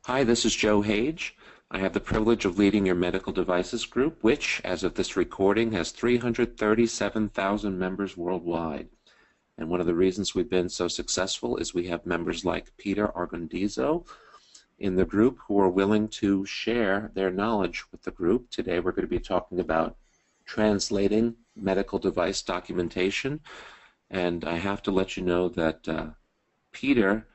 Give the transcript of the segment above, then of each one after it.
Hi, this is Joe Hage. I have the privilege of leading your medical devices group, which, as of this recording, has 337,000 members worldwide. And one of the reasons we've been so successful is we have members like Peter Argondizo in the group who are willing to share their knowledge with the group. Today we're going to be talking about translating medical device documentation. And I have to let you know that Peter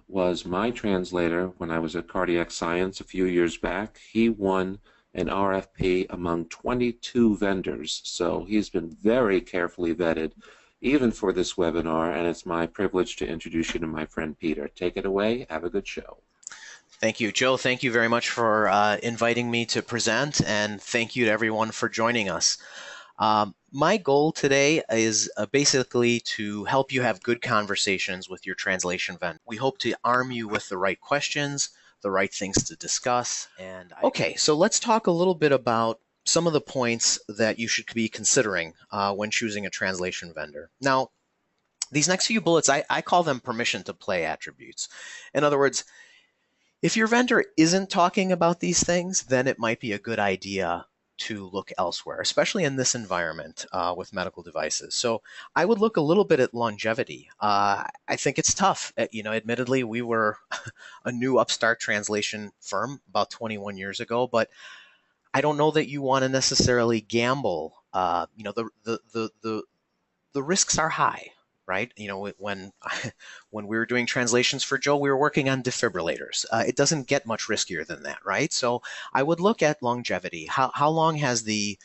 was my translator when I was at Cardiac Science a few years back. He won an RFP among 22 vendors, so he's been very carefully vetted, even for this webinar, and it's my privilege to introduce you to my friend Peter. Take it away. Have a good show. Thank you, Joe. Thank you very much for inviting me to present, and thank you to everyone for joining us. My goal today is basically to help you have good conversations with your translation vendor. We hope to arm you with the right questions, the right things to discuss. Okay, so let's talk a little bit about some of the points that you should be considering when choosing a translation vendor. Now, these next few bullets, I call them permission to play attributes. In other words, if your vendor isn't talking about these things, then it might be a good idea to look elsewhere, especially in this environment with medical devices. So I would look a little bit at longevity. I think it's tough. Admittedly, we were a new upstart translation firm about 21 years ago, but I don't know that you want to necessarily gamble. The risks are high, right? When when we were doing translations for Joe, we were working on defibrillators. It doesn't get much riskier than that, right? So I would look at longevity. How long has the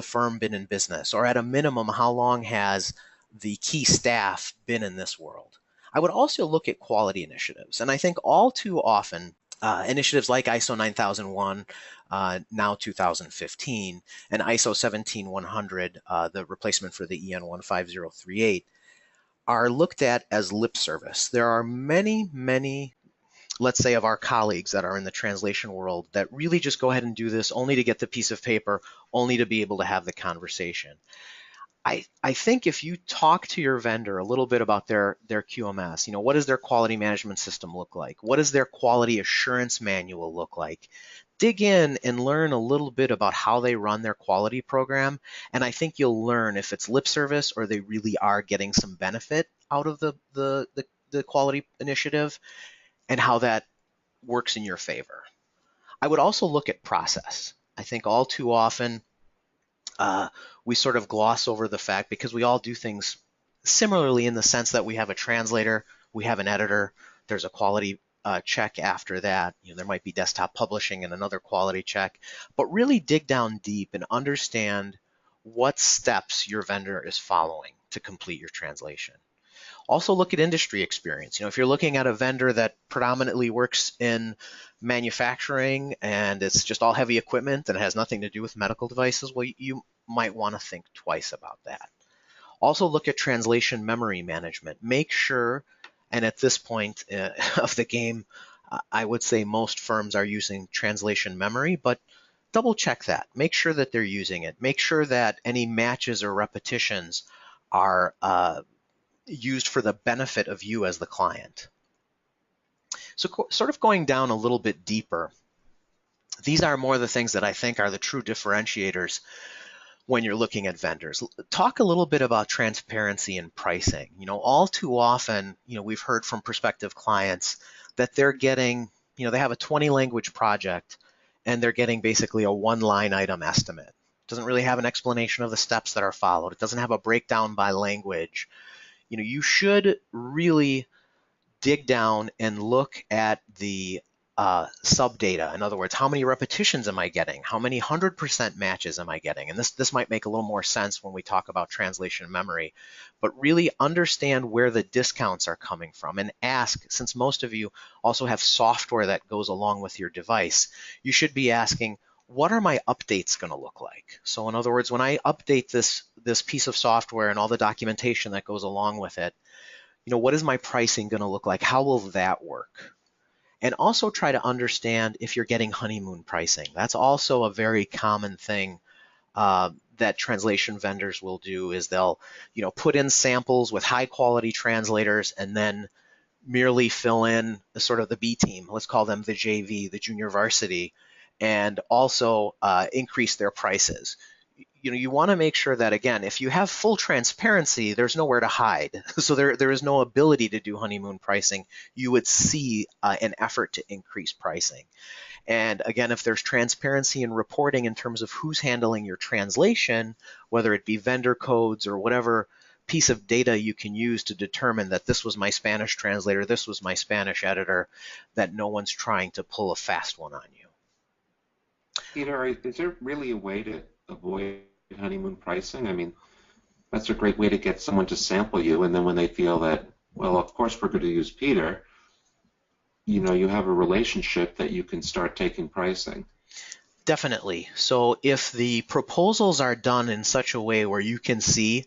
firm been in business, or at a minimum, how long has the key staff been in this world? I would also look at quality initiatives, and I think all too often initiatives like ISO 9001, now 2015, and ISO 17100, the replacement for the EN 15038, are looked at as lip service. There are many, let's say, of our colleagues that are in the translation world that really just go ahead and do this only to get the piece of paper, only to be able to have the conversation. I think if you talk to your vendor a little bit about their QMS, what does their quality management system look like? What does their quality assurance manual look like? Dig in and learn a little bit about how they run their quality program, and I think you'll learn if it's lip service or they really are getting some benefit out of the quality initiative and how that works in your favor. I would also look at process. I think all too often we sort of gloss over the fact, because we all do things similarly in the sense that we have a translator, we have an editor, there's a quality check after that. There might be desktop publishing and another quality check, but really dig down deep and understand what steps your vendor is following to complete your translation. Also look at industry experience. If you're looking at a vendor that predominantly works in manufacturing and it's just all heavy equipment and it has nothing to do with medical devices, well, you might want to think twice about that. Also look at translation memory management. Make sure, and at this point of the game, I would say most firms are using translation memory, but double check that. Make sure that they're using it. Make sure that any matches or repetitions are used for the benefit of you as the client. So sort of going down a little bit deeper, these are more the things that I think are the true differentiators when you're looking at vendors. Talk a little bit about transparency and pricing. All too often, we've heard from prospective clients that they're getting, they have a 20 language project and they're getting basically a one-line item estimate. It doesn't really have an explanation of the steps that are followed. It doesn't have a breakdown by language. You should really dig down and look at the sub-data. In other words, how many repetitions am I getting? How many 100% matches am I getting? And this might make a little more sense when we talk about translation memory, but really understand where the discounts are coming from and ask, since most of you also have software that goes along with your device, you should be asking, what are my updates going to look like? So in other words, when I update this piece of software and all the documentation that goes along with it, what is my pricing going to look like? How will that work? And also try to understand if you're getting honeymoon pricing. That's also a very common thing that translation vendors will do, is they'll put in samples with high quality translators and then merely fill in sort of the B team, let's call them the JV, the junior varsity, and also increase their prices. You want to make sure that, again, if you have full transparency, there's nowhere to hide. So there is no ability to do honeymoon pricing. You would see an effort to increase pricing. And again, if there's transparency in reporting in terms of who's handling your translation, whether it be vendor codes or whatever piece of data you can use to determine that this was my Spanish translator, this was my Spanish editor, that no one's trying to pull a fast one on you. Peter, is there really a way to avoid honeymoon pricing? I mean, that's a great way to get someone to sample you, and then when they feel that, well, of course we're going to use Peter, you have a relationship that you can start taking pricing. Definitely. So if the proposals are done in such a way where you can see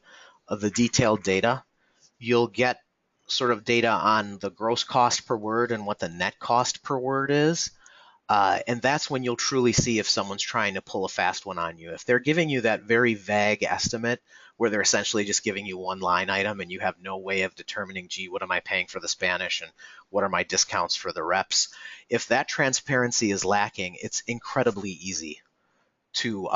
the detailed data, you'll get sort of data on the gross cost per word and what the net cost per word is. And that's when you'll truly see if someone's trying to pull a fast one on you. If they're giving you that very vague estimate where they're essentially just giving you one line item and you have no way of determining, gee, what am I paying for the Spanish and what are my discounts for the reps? If that transparency is lacking, it's incredibly easy to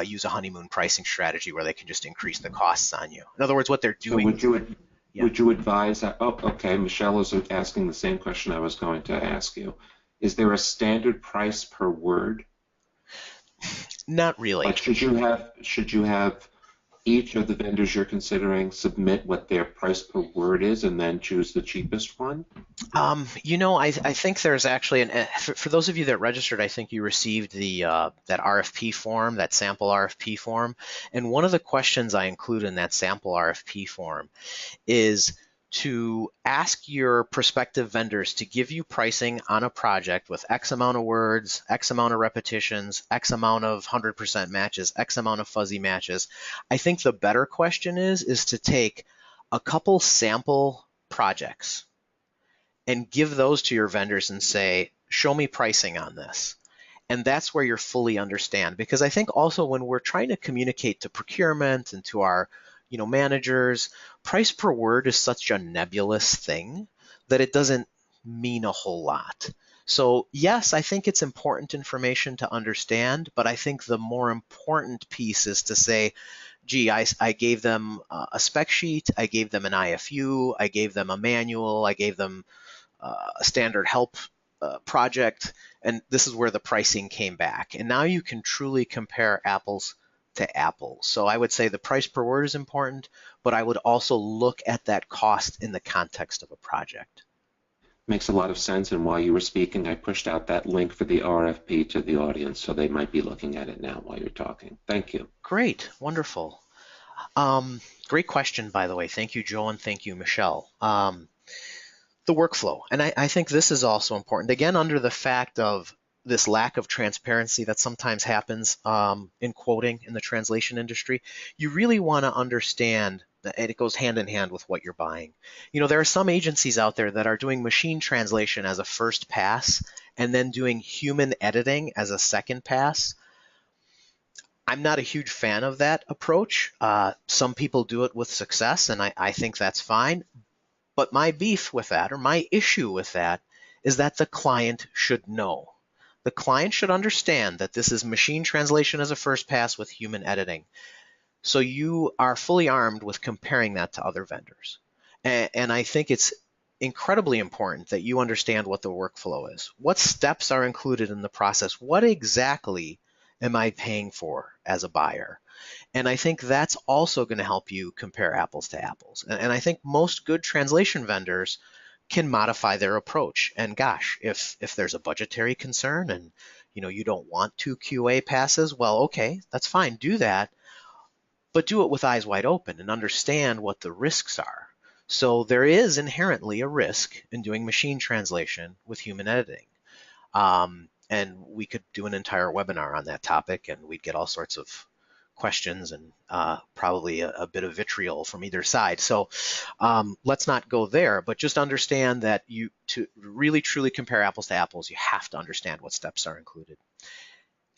use a honeymoon pricing strategy where they can just increase the costs on you. In other words, what they're doing. So would you advise that? Oh, okay. Michelle is asking the same question I was going to ask you. Is there a standard price per word? Not really. Like, should you have each of the vendors you're considering submit what their price per word is and then choose the cheapest one? I think there's actually, for those of you that registered, I think you received that RFP form, that sample RFP form. And one of the questions I include in that sample RFP form is to ask your prospective vendors to give you pricing on a project with X amount of words, X amount of repetitions, X amount of 100% matches, X amount of fuzzy matches. I think the better question is to take a couple sample projects and give those to your vendors and say, show me pricing on this. And that's where you're fully understand. Because I think also when we're trying to communicate to procurement and to our managers, price per word is such a nebulous thing that it doesn't mean a whole lot. So yes, I think it's important information to understand, but I think the more important piece is to say, gee, I gave them a spec sheet, I gave them an IFU, I gave them a manual, I gave them a standard help project, and this is where the pricing came back. And now you can truly compare apples to apples. So I would say the price per word is important, but I would also look at that cost in the context of a project. Makes a lot of sense, and while you were speaking, I pushed out that link for the RFP to the audience, so they might be looking at it now while you're talking. Thank you. Great, wonderful. Great question, by the way. Thank you, Joe, and thank you, Michelle. The workflow, and I think this is also important. Again, under the fact of this lack of transparency that sometimes happens in quoting in the translation industry, you really want to understand, and it goes hand in hand with what you're buying. There are some agencies out there that are doing machine translation as a first pass and then doing human editing as a second pass. I'm not a huge fan of that approach. Some people do it with success, and I think that's fine. But my beef with that, or my issue with that, is that the client should know. The client should understand that this is machine translation as a first pass with human editing. So you are fully armed with comparing that to other vendors. And I think it's incredibly important that you understand what the workflow is. What steps are included in the process? What exactly am I paying for as a buyer? And I think that's also going to help you compare apples to apples. And I think most good translation vendors can modify their approach. And gosh, if there's a budgetary concern and you don't want 2 QA passes, well, okay, that's fine, do that, but do it with eyes wide open and understand what the risks are. So there is inherently a risk in doing machine translation with human editing. And we could do an entire webinar on that topic, and we'd get all sorts of questions and probably a bit of vitriol from either side. So let's not go there, but just understand that to really truly compare apples to apples, you have to understand what steps are included.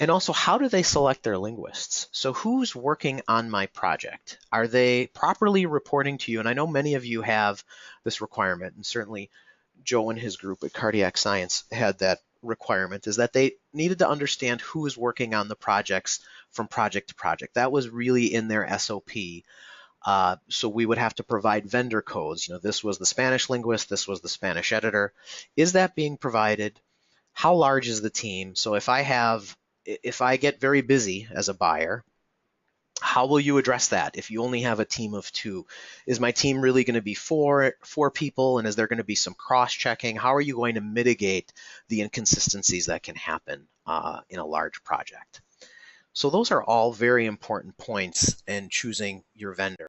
And also, how do they select their linguists? So who's working on my project? Are they properly reporting to you? And I know many of you have this requirement, and certainly Joe and his group at Cardiac Science had that requirement, is that they needed to understand who is working on the projects from project to project. That was really in their SOP. So we would have to provide vendor codes. This was the Spanish linguist, this was the Spanish editor. Is that being provided? How large is the team? So if I get very busy as a buyer, how will you address that if you only have a team of 2? Is my team really going to be four people, and is there going to be some cross-checking? How are you going to mitigate the inconsistencies that can happen in a large project? So those are all very important points in choosing your vendor.